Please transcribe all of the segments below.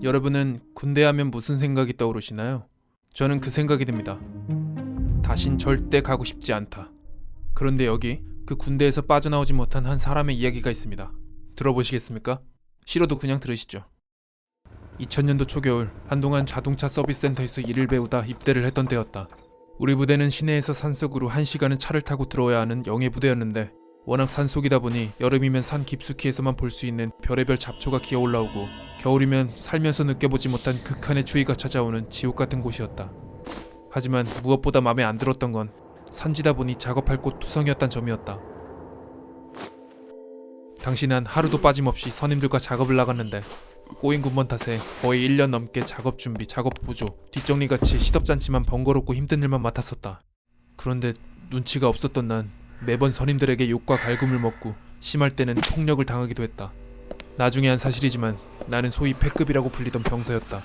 여러분은 군대 하면 무슨 생각이 떠오르시나요? 저는 그 생각이 듭니다. 다신 절대 가고 싶지 않다. 그런데 여기 그 군대에서 빠져나오지 못한 한 사람의 이야기가 있습니다. 들어보시겠습니까? 싫어도 그냥 들으시죠. 2000년도 초겨울, 한동안 자동차 서비스 센터에서 일을 배우다 입대를 했던 때였다. 우리 부대는 시내에서 산속으로 1시간은 차를 타고 들어야 하는 영해 부대였는데 워낙 산속이다 보니 여름이면 산 깊숙이에서만 볼 수 있는 별의별 잡초가 기어 올라오고 겨울이면 살면서 느껴보지 못한 극한의 추위가 찾아오는 지옥 같은 곳이었다. 하지만 무엇보다 마음에 안 들었던 건 산지다 보니 작업할 곳 투성이었단 점이었다. 당시 난 하루도 빠짐없이 선임들과 작업을 나갔는데 꼬인 군번 탓에 거의 1년 넘게 작업 준비, 작업 보조, 뒷정리같이 시덥잖지만 번거롭고 힘든 일만 맡았었다. 그런데 눈치가 없었던 난 매번 선임들에게 욕과 갈굼을 먹고 심할 때는 폭력을 당하기도 했다. 나중에 한 사실이지만 나는 소위 패급이라고 불리던 병사였다.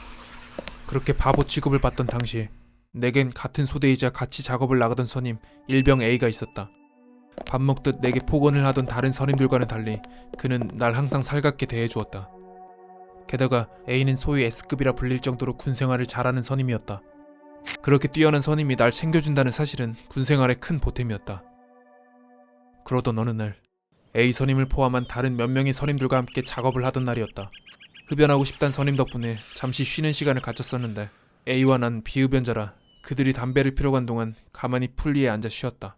그렇게 바보 취급을 받던 당시에 내겐 같은 소대이자 같이 작업을 나가던 선임 일병 A가 있었다. 밥 먹듯 내게 폭언을 하던 다른 선임들과는 달리 그는 날 항상 살갑게 대해주었다. 게다가 A는 소위 S급이라 불릴 정도로 군생활을 잘하는 선임이었다. 그렇게 뛰어난 선임이 날 챙겨준다는 사실은 군생활의 큰 보탬이었다. 그러던 어느 날 A 선임을 포함한 다른 몇 명의 선임들과 함께 작업을 하던 날이었다. 흡연하고 싶단 선임 덕분에 잠시 쉬는 시간을 가졌었는데 A와 난 비흡연자라 그들이 담배를 피러 간 동안 가만히 풀리에 앉아 쉬었다.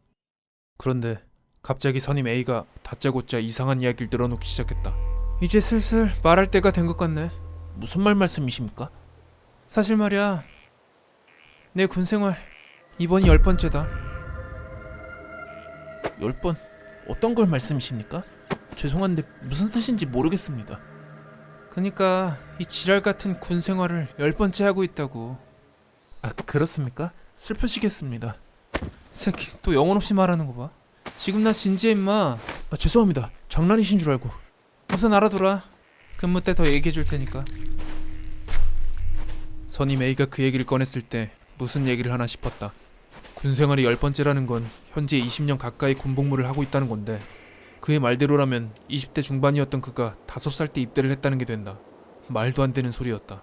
그런데 갑자기 선임 A가 다짜고짜 이상한 이야기를 늘어놓기 시작했다. 이제 슬슬 말할 때가 된 것 같네. 무슨 말씀이십니까? 사실 말이야, 내 군생활 이번이 10번째다. 10번? 어떤 걸 말씀이십니까? 죄송한데 무슨 뜻인지 모르겠습니다. 그니까 이 지랄 같은 군생활을 10번째 하고 있다고. 아, 그렇습니까? 슬프시겠습니다. 새끼 또 영혼 없이 말하는 거 봐. 지금 나 진지해 임마. 아, 죄송합니다. 장난이신 줄 알고. 우선 알아둬라. 근무 때 더 얘기해 줄 테니까. 선임 A가 그 얘기를 꺼냈을 때 무슨 얘기를 하나 싶었다. 군생활이 10번째라는 건 현재 20년 가까이 군복무를 하고 있다는 건데 그의 말대로라면 20대 중반이었던 그가 5살 때 입대를 했다는 게 된다. 말도 안 되는 소리였다.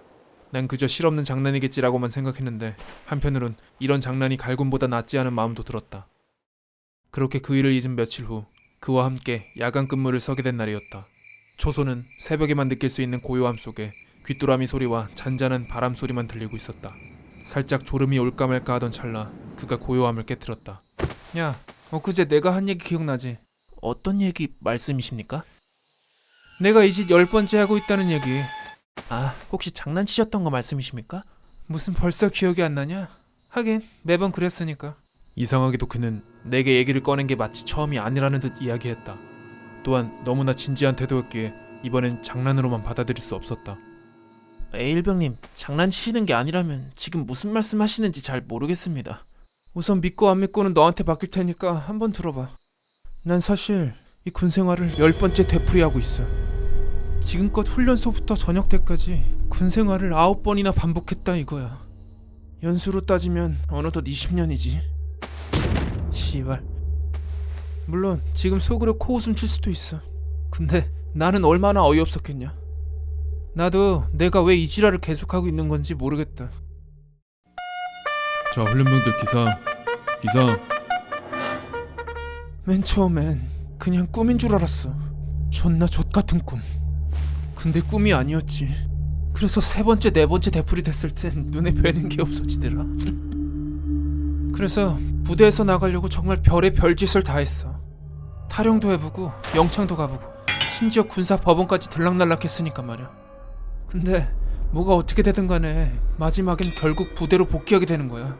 난 그저 실없는 장난이겠지라고만 생각했는데 한편으론 이런 장난이 갈굼보다 낫지 않은 마음도 들었다. 그렇게 그 일을 잊은 며칠 후 그와 함께 야간 근무를 서게 된 날이었다. 초소는 새벽에만 느낄 수 있는 고요함 속에 귀뚜라미 소리와 잔잔한 바람 소리만 들리고 있었다. 살짝 졸음이 올까 말까 하던 찰나 그가 고요함을 깨트렸다. 야, 엊그제 내가 한 얘기 기억나지? 어떤 얘기 말씀이십니까? 내가 이 짓 10번째 하고 있다는 얘기. 아, 혹시 장난치셨던 거 말씀이십니까? 무슨 벌써 기억이 안 나냐? 하긴 매번 그랬으니까. 이상하게도 그는 내게 얘기를 꺼낸 게 마치 처음이 아니라는 듯 이야기했다. 또한 너무나 진지한 태도였기에 이번엔 장난으로만 받아들일 수 없었다. A일병님, 장난치시는 게 아니라면 지금 무슨 말씀하시는지 잘 모르겠습니다. 우선 믿고 안 믿고는 너한테 맡길 테니까 한번 들어봐. 난 사실 이 군생활을 10번째 되풀이하고 있어. 지금껏 훈련소부터 저녁 때까지 군생활을 9번이나 반복했다 이거야. 연수로 따지면 어느덧 20년이지. 씨발. 물론 지금 속으로 코웃음 칠 수도 있어. 근데 나는 얼마나 어이없었겠냐. 나도 내가 왜 이 지랄을 계속하고 있는 건지 모르겠다. 자, 훈련병들 기상. 맨 처음엔 그냥 꿈인 줄 알았어. 존나 좆같은 꿈. 근데 꿈이 아니었지. 그래서 3번째, 4번째 되풀이 됐을 땐 눈에 뵈는 게 없어지더라. 그래서 부대에서 나가려고 정말 별의 별짓을 다 했어. 타령도 해보고 영창도 가보고 심지어 군사 법원까지 들락날락 했으니까 말이야. 근데 뭐가 어떻게 되든 간에 마지막엔 결국 부대로 복귀하게 되는 거야.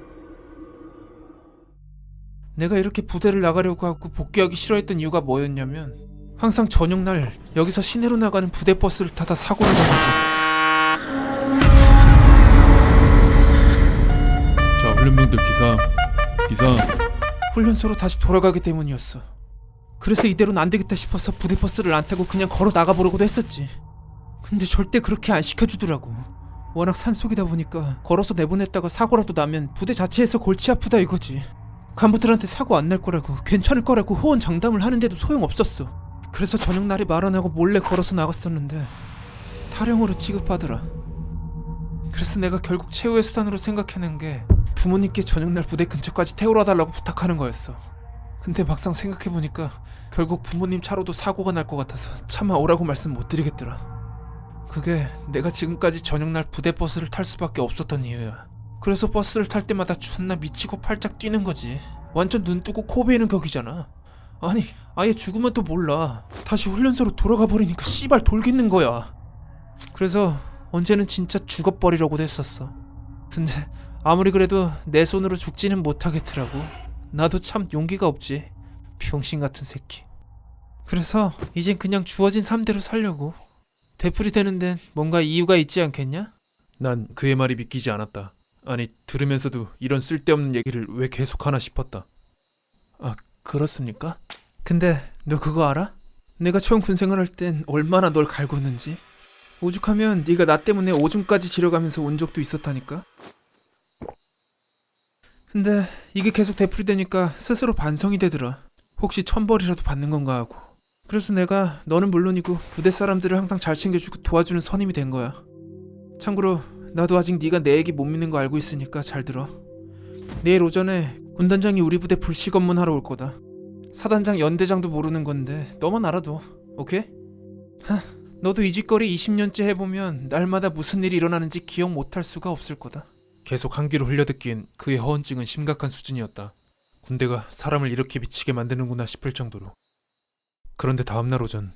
내가 이렇게 부대를 나가려고 하고 복귀하기 싫어했던 이유가 뭐였냐면 항상 저녁날 여기서 시내로 나가는 부대 버스를 타다 사고를 당하고. 자, 훈련병들 기상. 훈련소로 다시 돌아가기 때문이었어. 그래서 이대로는 안 되겠다 싶어서 부대 버스를 안 타고 그냥 걸어 나가보려고도 했었지. 근데 절대 그렇게 안 시켜주더라고. 워낙 산속이다 보니까 걸어서 내보냈다가 사고라도 나면 부대 자체에서 골치 아프다 이거지. 간부들한테 사고 안 날 거라고 괜찮을 거라고 호언장담을 하는데도 소용없었어. 그래서 저녁날에 말 안 하고 몰래 걸어서 나갔었는데 타령으로 취급하더라. 그래서 내가 결국 최후의 수단으로 생각해낸 게 부모님께 저녁날 부대 근처까지 태우러 달라고 부탁하는 거였어. 근데 막상 생각해보니까 결국 부모님 차로도 사고가 날 것 같아서 차마 오라고 말씀 못 드리겠더라. 그게 내가 지금까지 저녁날 부대 버스를 탈 수밖에 없었던 이유야. 그래서 버스를 탈 때마다 존나 미치고 팔짝 뛰는 거지. 완전 눈 뜨고 코 베이는 격이잖아. 아니 아예 죽으면 또 몰라. 다시 훈련소로 돌아가 버리니까 씨발 돌겠는 거야. 그래서 언제는 진짜 죽어버리려고도 했었어. 근데 아무리 그래도 내 손으로 죽지는 못하겠더라고. 나도 참 용기가 없지. 병신 같은 새끼. 그래서 이젠 그냥 주어진 삶대로 살려고. 되풀이 되는 데는 뭔가 이유가 있지 않겠냐? 난 그의 말이 믿기지 않았다. 아니 들으면서도 이런 쓸데없는 얘기를 왜 계속하나 싶었다. 아 그렇습니까? 근데 너 그거 알아? 내가 처음 군생활 할 땐 얼마나 널 갈궜는지. 오죽하면 네가 나 때문에 오줌까지 지려가면서 온 적도 있었다니까. 근데 이게 계속 되풀이되니까 스스로 반성이 되더라. 혹시 천벌이라도 받는 건가 하고. 그래서 내가 너는 물론이고 부대 사람들을 항상 잘 챙겨주고 도와주는 선임이 된 거야. 참고로 나도 아직 네가 내 얘기 못 믿는 거 알고 있으니까 잘 들어. 내일 오전에 군단장이 우리 부대 불식 검문하러 올 거다. 사단장 연대장도 모르는 건데 너만 알아둬. 오케이? 너도 이 짓거리 20년째 해보면 날마다 무슨 일이 일어나는지 기억 못할 수가 없을 거다. 계속 한 귀로 흘려듣기엔 그의 허언증은 심각한 수준이었다. 군대가 사람을 이렇게 미치게 만드는구나 싶을 정도로. 그런데 다음날 오전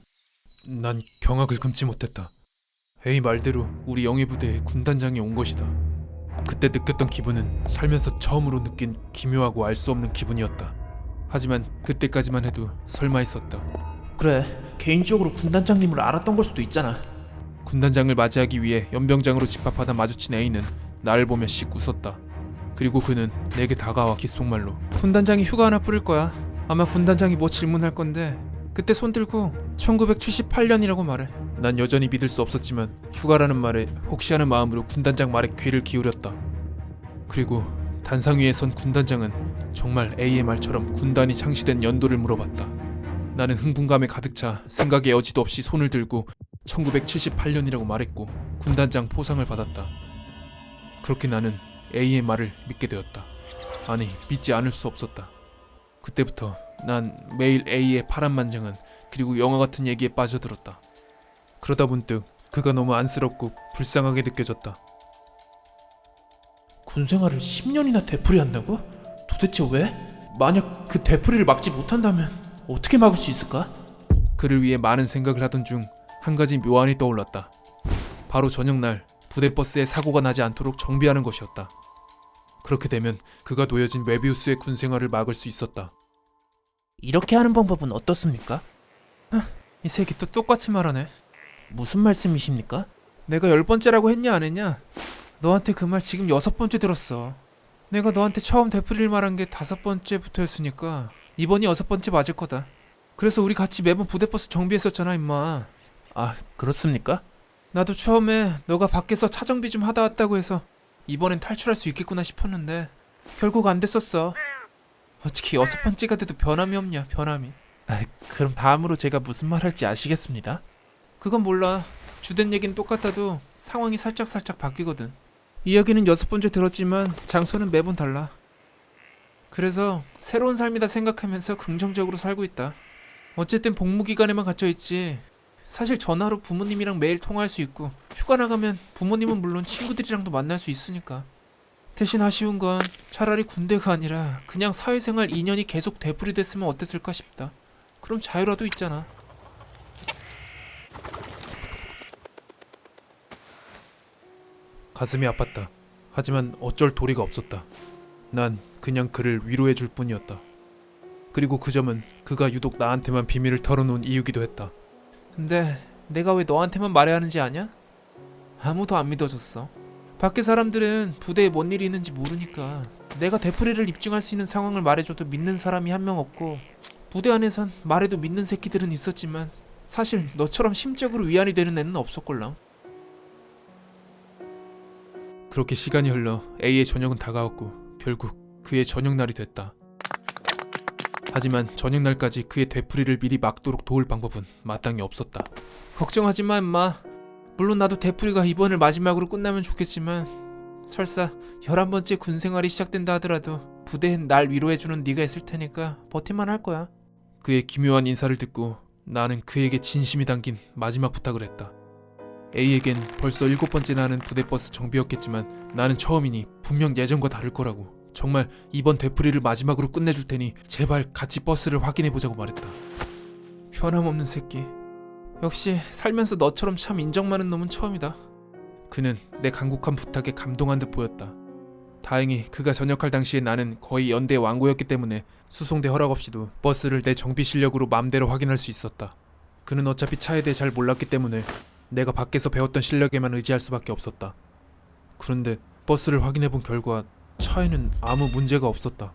난 경악을 금치 못했다. A 말대로 우리 영예 부대에 군단장이 온 것이다. 그때 느꼈던 기분은 살면서 처음으로 느낀 기묘하고 알 수 없는 기분이었다. 하지만 그때까지만 해도 설마 했었다. 그래, 개인적으로 군단장님을 알았던 걸 수도 있잖아. 군단장을 맞이하기 위해 연병장으로 집합하다 마주친 A는 나를 보며 씩 웃었다. 그리고 그는 내게 다가와 귓속말로 군단장이 휴가 하나 뿌릴 거야. 아마 군단장이 뭐 질문할 건데 그때 손 들고 1978년이라고 말해. 난 여전히 믿을 수 없었지만 휴가라는 말에 혹시 하는 마음으로 군단장 말에 귀를 기울였다. 그리고 단상 위에 선 군단장은 정말 A의 말처럼 군단이 창시된 연도를 물어봤다. 나는 흥분감에 가득 차 생각에 여지도 없이 손을 들고 1978년이라고 말했고 군단장 포상을 받았다. 그렇게 나는 A의 말을 믿게 되었다. 아니 믿지 않을 수 없었다. 그때부터 난 매일 A의 파란만장한 그리고 영화 같은 얘기에 빠져들었다. 그러다 문득 그가 너무 안쓰럽고 불쌍하게 느껴졌다. 군생활을 10년이나 되풀이한다고? 도대체 왜? 만약 그 되풀이를 막지 못한다면 어떻게 막을 수 있을까? 그를 위해 많은 생각을 하던 중 한 가지 묘안이 떠올랐다. 바로 저녁날 부대 버스에 사고가 나지 않도록 정비하는 것이었다. 그렇게 되면 그가 놓여진 메비우스의 군생활을 막을 수 있었다. 이렇게 하는 방법은 어떻습니까? 이 새끼 또 똑같이 말하네. 무슨 말씀이십니까? 내가 10번째라고 했냐 안 했냐? 너한테 그 말 지금 6번째 들었어. 내가 너한테 처음 되풀이를 말한 게 5번째부터였으니까 이번이 6번째 맞을 거다. 그래서 우리 같이 매번 부대버스 정비했었잖아 임마. 아, 그렇습니까? 나도 처음에 너가 밖에서 차정비 좀 하다 왔다고 해서 이번엔 탈출할 수 있겠구나 싶었는데 결국 안 됐었어. 어떻게 6번째가 돼도 변함이 없냐 변함이. 그럼 다음으로 제가 무슨 말 할지 아시겠습니다. 그건 몰라. 주된 얘기는 똑같아도 상황이 살짝 바뀌거든. 이야기는 6번째 들었지만 장소는 매번 달라. 그래서 새로운 삶이다 생각하면서 긍정적으로 살고 있다. 어쨌든 복무기간에만 갇혀있지. 사실 전화로 부모님이랑 매일 통화할 수 있고 휴가 나가면 부모님은 물론 친구들이랑도 만날 수 있으니까. 대신 아쉬운 건 차라리 군대가 아니라 그냥 사회생활 2년이 계속 되풀이됐으면 어땠을까 싶다. 그럼 자유라도 있잖아. 가슴이 아팠다. 하지만 어쩔 도리가 없었다. 난 그냥 그를 위로해줄 뿐이었다. 그리고 그 점은 그가 유독 나한테만 비밀을 털어놓은 이유기도 했다. 근데 내가 왜 너한테만 말해야 하는지 아냐? 아무도 안 믿어줬어. 밖에 사람들은 부대에 뭔 일이 있는지 모르니까 내가 되풀이를 입증할 수 있는 상황을 말해줘도 믿는 사람이 한 명 없고 부대 안에선 말해도 믿는 새끼들은 있었지만 사실 너처럼 심적으로 위안이 되는 애는 없었걸랑. 그렇게 시간이 흘러 A의 저녁은 다가왔고 결국 그의 저녁날이 됐다. 하지만 저녁날까지 그의 되풀이를 미리 막도록 도울 방법은 마땅히 없었다. 걱정하지 마 임마. 물론 나도 되풀이가 이번을 마지막으로 끝나면 좋겠지만 설사 11번째 군 생활이 시작된다 하더라도 부대엔 날 위로해주는 네가 있을 테니까 버틸만 할 거야. 그의 기묘한 인사를 듣고 나는 그에게 진심이 담긴 마지막 부탁을 했다. A에겐 벌써 7번째나 하는 부대버스 정비였겠지만 나는 처음이니 분명 예전과 다를 거라고. 정말 이번 되풀이를 마지막으로 끝내줄 테니 제발 같이 버스를 확인해보자고 말했다. 변함없는 새끼. 역시 살면서 너처럼 참 인정 많은 놈은 처음이다. 그는 내 간곡한 부탁에 감동한 듯 보였다. 다행히 그가 전역할 당시에 나는 거의 연대 완고였기 때문에 수송대 허락 없이도 버스를 내 정비 실력으로 맘대로 확인할 수 있었다. 그는 어차피 차에 대해 잘 몰랐기 때문에 내가 밖에서 배웠던 실력에만 의지할 수밖에 없었다. 그런데 버스를 확인해본 결과 차에는 아무 문제가 없었다.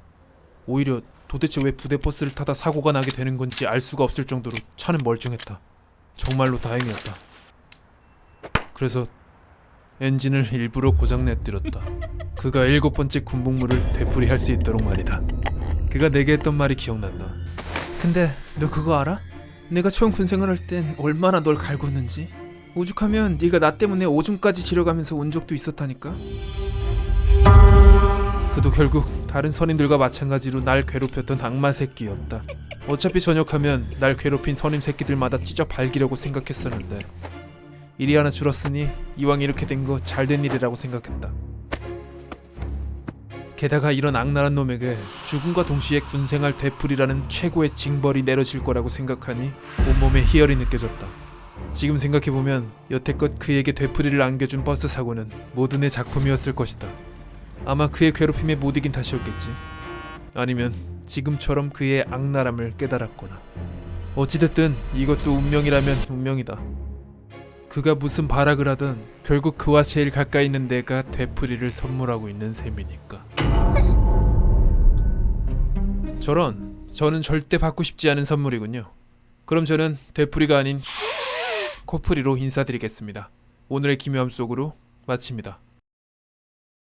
오히려 도대체 왜 부대 버스를 타다 사고가 나게 되는 건지 알 수가 없을 정도로 차는 멀쩡했다. 정말로 다행이었다. 그래서 엔진을 일부러 고장 내뜨렸다. 그가 7번째 군복무를 되풀이할 수 있도록 말이다. 그가 내게 했던 말이 기억난다. 근데 너 그거 알아? 내가 처음 군 생활할 땐 얼마나 널 갈궜는지. 오죽하면 네가 나 때문에 오줌까지 지려가면서 온 적도 있었다니까. 그도 결국 다른 선임들과 마찬가지로 날 괴롭혔던 악마 새끼였다. 어차피 전역하면 날 괴롭힌 선임 새끼들마다 찢어 발기려고 생각했었는데 일이 하나 줄었으니 이왕 이렇게 된 거 잘된 일이라고 생각했다. 게다가 이런 악랄한 놈에게 죽음과 동시에 군생활 되풀이라는 최고의 징벌이 내려질 거라고 생각하니 온몸에 희열이 느껴졌다. 지금 생각해보면 여태껏 그에게 되풀이를 안겨준 버스 사고는 모두 내 작품이었을 것이다. 아마 그의 괴롭힘에 못 이긴 탓이었겠지. 아니면 지금처럼 그의 악랄함을 깨달았거나. 어찌됐든 이것도 운명이라면 운명이다. 그가 무슨 발악을 하든 결국 그와 제일 가까이 있는 내가 되풀이를 선물하고 있는 셈이니까. 저는 절대 받고 싶지 않은 선물이군요. 그럼 저는 되풀이가 아닌 코풀이로 인사드리겠습니다. 오늘의 기묘함 속으로 마칩니다.